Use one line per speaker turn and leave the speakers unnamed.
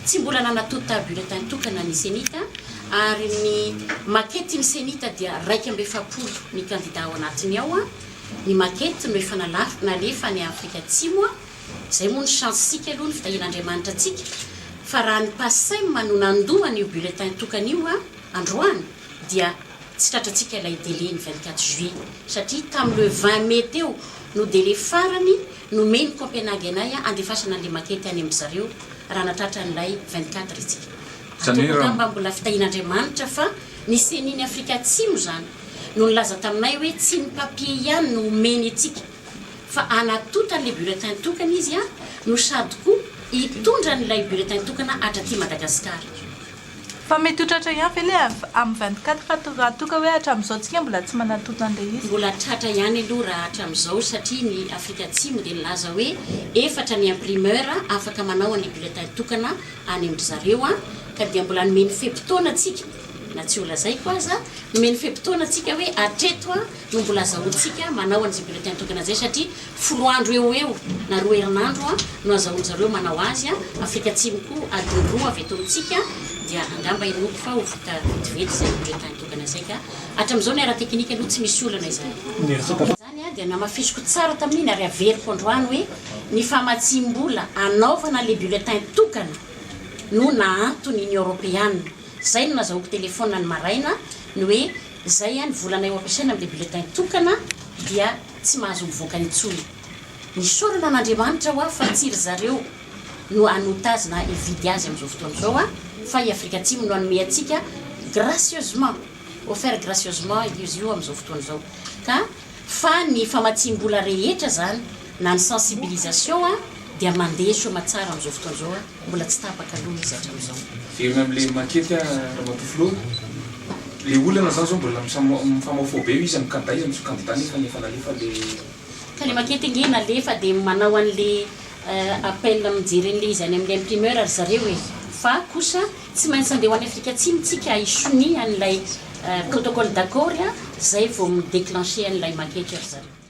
tsy mbola nanatota bulletin tokana ny senita ary ny makety ny senita dia 150 ny candidat ao anatiny ao ny makety no efa nalefa ny Afrika Atsimo zay moa ny chance-sika aloha ny fitahian'Andriamanitra atsika fa raha ny PASEM no nandohany io bulletin tokana io androany dia tsy tratratsika ilay délai ny 24 juillet satria tamin'ny le 20 mai teo no délai farany nomeny Copenhague anay andefasana an'le makety any amin'ny zareo raha natratra n'ilay 24 itsika atokamba mbola fitahian'Andriamanitra fa ny seniny Afrika Atsimo zany no nilaza taminay hoe tsy ny papier ihany no omeny atsika fa anatota le bulletin tokana izy no sady koa hitondra n'ilay bulletin tokana hatraty Madagasikara
fa mety hotratra ihany ve le amin'ny 24 fa toka hoe hatramin'izao tsika mbola tsy manatota an'ilay izy
mbola tratra ihany aloha raha hatramin'izao satria ny Afrika Atsimo dia nilaza hoe efatra ny imprimeur afaka manao an'ilay bulletin tokana any amin'ny zareo ka dia mbola nomeny fepitaona atsika na tsy ho lazay koa aza nomeny fepitaona atsika hoe atreto no mbola azahoantsika manao an'izay bulletin tokana zay satria 10 andro eo na 2 herinandro no azahoan'zareo manao azy Afrika Atsimo koa adiny 2 avy eto amintsika dia angamba inoko fa ho vita vetivety zay bulletin tokana zay ka hatramin'izao ny ara teknika aloha tsy misy olana izany dia namafisiko tsara tamin'iny ary averiko androany hoe ny famatsim-bola anaovana le bulletin tokana no naantony Union Européenne zay no nazahoako telefona ny maraina ny hoe zay ny volana eo ampiasaina amin'le bulletin tokana dia tsy mahazo mivoaka intsony ny sorana an'Andriamanitra fa tsiry zareo no anotazina evidy azy amin'izao fotoana zao fa i Afrika Atsimo no anome atsika gracieusement offert gracieusement izy io amin'izao fotoana zao ka fa ny famatsim-bola rehetra zany na ny sensibilisation dia mandeha soa matsara amin'izao fotoana zao mbola tsy tapaka aloha izy hatramin'izao
verina amin'le makety ramatoflo le olana zany zao mbola mifamaofao be izy amin'ny candidat izy amin'ny candidat nefa nefa nalefa le
ka le makety nge nalefa dia manao an'le appel mijery an'le izy any amin'le imprimeur ary zareo fa kosa tsy maintsy andeha ho any Afrika Atsimo tsika isoni an'ilay protocole d'accord zay vao midéclencher an'ilay makety ary zareo